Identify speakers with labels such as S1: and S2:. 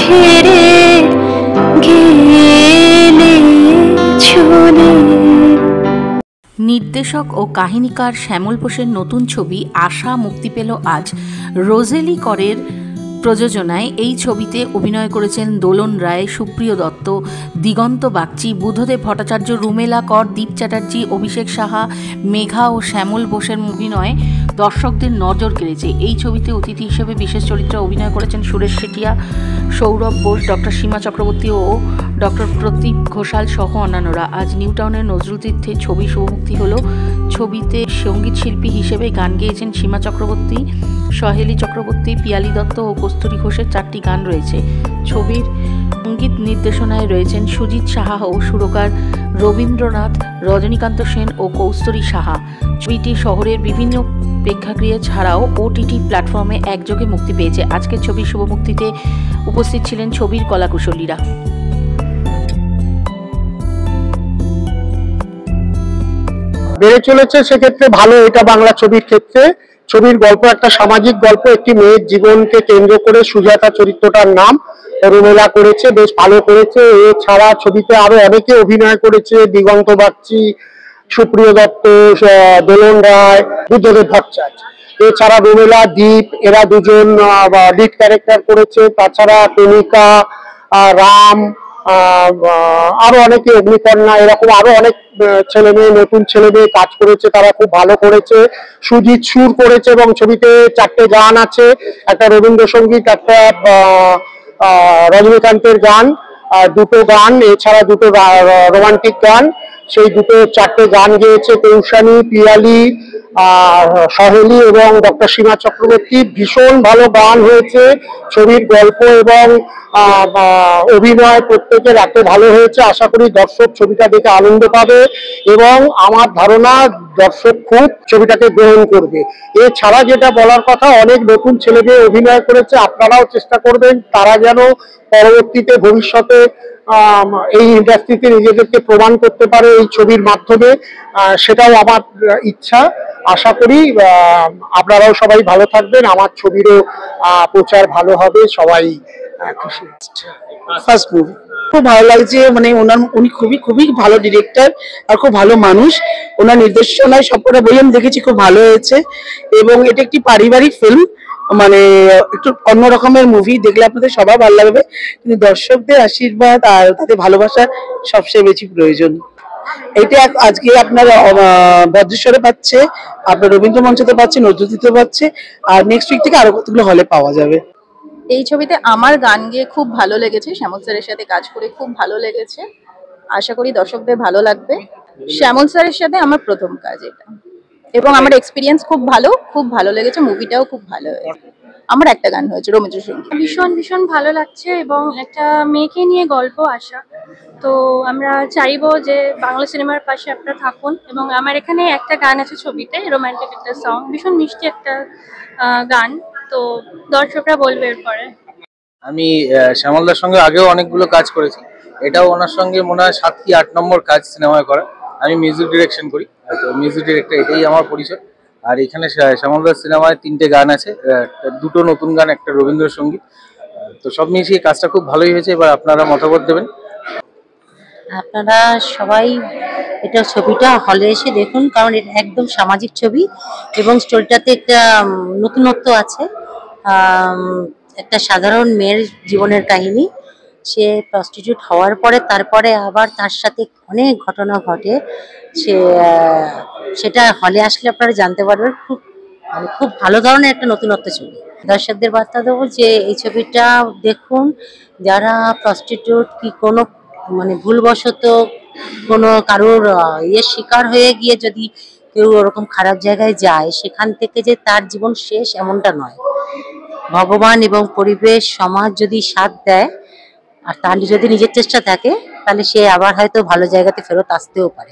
S1: ছেড়ে গেলে চলে।
S2: নির্দেশক ও কাহিনীকার শ্যামল বোসের নতুন ছবি আশা মুক্তি পেল আজ। রোজেলি করের প্রযোজনায় এই ছবিতে অভিনয় করেছেন দোলন রায়, সুপ্রিয় দত্ত, দিগন্ত বাগচি, বুদ্ধদেব ভট্টাচার্য, রুমেলা কর, দীপ চ্যাটার্জি, অভিষেক সাহা, মেঘা ও শ্যামল বোসের অভিনয়ে দর্শকদের নজর কেড়েছে। এই ছবিতে অতিথি হিসেবে বিশেষ চরিত্রে অভিনয় করেছেন সুরেশ শেঠিয়া, সৌরভ বোস, ডক্টর সীমা চক্রবর্তী ও ডক্টর প্রদীপ ঘোষাল সহ অন্যান্যরা। আজ নিউ টাউনের নজরুল তীর্থে ছবি শুভমুক্তি হলো। ছবিতে সঙ্গীত শিল্পী হিসেবে গান গেয়েছেন সীমা চক্রবর্তী, সহেলি চক্রবর্তী, পিয়ালি দত্ত ও কস্তুরী ঘোষের 4টি গান রয়েছে। ছবির সঙ্গীত নির্দেশনায় রয়েছেন সুজিত সাহা ও সুরকার রবীন্দ্রনাথ, রজনীকান্ত সেন ও কৌস্তরী সাহা। ছবিটি শহরের বিভিন্ন প্রেক্ষাগৃহে ছাড়াও OTT প্ল্যাটফর্মে একযোগে মুক্তি পেয়েছে। আজকের ছবির শুভমুক্তিতে উপস্থিত ছিলেন ছবির কলাকুশলীরা।
S3: বেড়ে চলেছে, সেক্ষেত্রে ভালো। এটা বাংলা ছবির ক্ষেত্রে ছবির গল্প একটা সামাজিক গল্প, একটি মেয়ের জীবনকে কেন্দ্র করে সুজাতা চরিত্রটার নাম রুমেলা করেছে, বেশ ভালো করেছে। এছাড়া ছবিতে আরো অনেকে অভিনয় করেছে, দিগন্ত বাগচি, সুপ্রিয় দত্ত, দোলন রায়, বুদ্ধদেব ভট্টাচার্য। এছাড়া রুমেলা, দীপ, এরা দুজন লিড ক্যারেক্টার করেছে। তাছাড়া প্রেমিকা, রাম, আরো অনেকে, অগ্নিকন্যা, এরকম আরো অনেক ছেলে মেয়ে, নতুন ছেলে মেয়ে কাজ করেছে, তারা খুব ভালো করেছে। সুজিত সুর করেছে এবং ছবিতে 4টে গান আছে, একটা রবীন্দ্রসঙ্গীত, একটা রজনীকান্তের গান, 2টো গান, এছাড়া 2টো রোমান্টিক গান। সেই 4টে গান গেয়েছে কৌশানী, পিয়ালি, সহেলি এবং ডক্টর সীমা চক্রবর্তী। ভীষণ ভালো গান হয়েছে। ছবির গল্প এবং অভিনয় প্রত্যেকের এত ভালো হয়েছে, আশা করি দর্শক ছবিটা দেখে আনন্দ পাবে এবং আমার ধারণা দর্শক খুব ছবিটাকে গ্রহণ করবে। এছাড়া যেটা বলার কথা, অনেক নতুন ছেলে মেয়ে অভিনয় করেছে, আপনারাও চেষ্টা করবেন তারা যেন পরবর্তীতে ভবিষ্যতে এই ইন্ডাস্ট্রিতে নিজেদেরকে প্রমাণ করতে পারে এই ছবির মাধ্যমে, সেটাও আমার ইচ্ছা। আশা করি আপনারাও সবাই ভালো থাকবেন, আমার ছবিরও প্রচার ভালো হবে, সবাই খুশি।
S4: ফার্স্ট মুভি খুব ভালো লাগছে, মানে উনি খুবই খুবই ভালো ডিরেক্টর আর খুব ভালো মানুষ। ওনার নির্দেশনায় সবকটা বই আমি দেখেছি, খুব ভালো হয়েছে এবং এটা একটি পারিবারিক ফিল্ম, মানে একটু অন্য রকমের মুভি, দেখলে আপনাদের সবার ভালো লাগবে, কিন্তু দর্শকদের আশীর্বাদ আর তাদের ভালোবাসা সবচেয়ে বেশি প্রয়োজন। এটা আজকে আপনার বজ্রেশ্বরে পাচ্ছে, আপনার রবীন্দ্র মঞ্চতে পাচ্ছে, নজরুলতে পাচ্ছে, আর নেক্সট উইক থেকে আরো কতগুলো হলে পাওয়া যাবে।
S5: এই ছবিতে আমার গান গেয়ে খুব ভালো লেগেছে, শ্যামল স্যারের সাথে কাজ করে খুব ভালো লেগেছে, আশা করি দর্শকদের ভালো লাগবে। শ্যামল স্যারের সাথে আমার প্রথম কাজ এটা এবং আমার এক্সপিরিয়েন্স খুব ভালো লেগেছে, মুভিটাও খুব ভালো হয়েছে। আমার একটা গান হয়েছে রবীন্দ্র সঙ্গীত।
S6: ভীষণ ভীষণ ভালো লাগছে এবং একটা মেয়েকে নিয়ে গল্প আসা, তো আমরা চাইবো যে বাংলা সিনেমার পাশে আপনারা থাকুন। এবং আমার এখানে একটা গান আছে ছবিতে, রোমান্টিক একটা সং, ভীষণ মিষ্টি একটা গান, তো দর্শকরা বলবে এরপরে।
S7: আমি শ্যামলদার সঙ্গে আগেও অনেকগুলো কাজ করেছি, এটাও ওনার সঙ্গে মনে হয় 7 কি 8 নম্বর কাজ সিনেমায় করা। আমি মিউজিক ডিরেকশন করি, তো মিউজিক ডিরেক্টর, এটাই আমার পরিচয়। আর এখানে শ্যামলদার সিনেমায় 3টে গান আছে, 2টো নতুন গান, একটা রবীন্দ্রসঙ্গীত, তো সব মিশিয়ে কাজটা খুব ভালোই হয়েছে। এবার আপনারা মতামত দেবেন।
S8: আপনারা সবাই এটা ছবিটা হলে এসে দেখুন, কারণ এটা একদম সামাজিক ছবি এবং স্টোরিটাতে একটা নতুনত্ব আছে। একটা সাধারণ মেয়ের জীবনের কাহিনী, সে প্রস্টিটিউট হওয়ার পরে তারপরে আবার তার সাথে অনেক ঘটনা ঘটে, সেটা হলে আসলে আপনারা জানতে পারবেন। খুব ভালো ধরনের একটা নতুনত্ব ছবি। দর্শকদের বার্তা দেবো যে এই ছবিটা দেখুন, যারা প্রস্টিটিউট কি কোনো মানে ভুলবশত কোনো কারোর শিকার হয়ে গিয়ে যদি কেউ ওরকম খারাপ জায়গায় যায়, সেখান থেকে যে তার জীবন শেষ এমনটা নয়। ভগবান এবং পরিবেশ সমাজ যদি সাথ দেয় আর তার যদি নিজের চেষ্টা থাকে, তাহলে সে আবার হয়তো ভালো জায়গাতে ফেরত আসতেও পারে।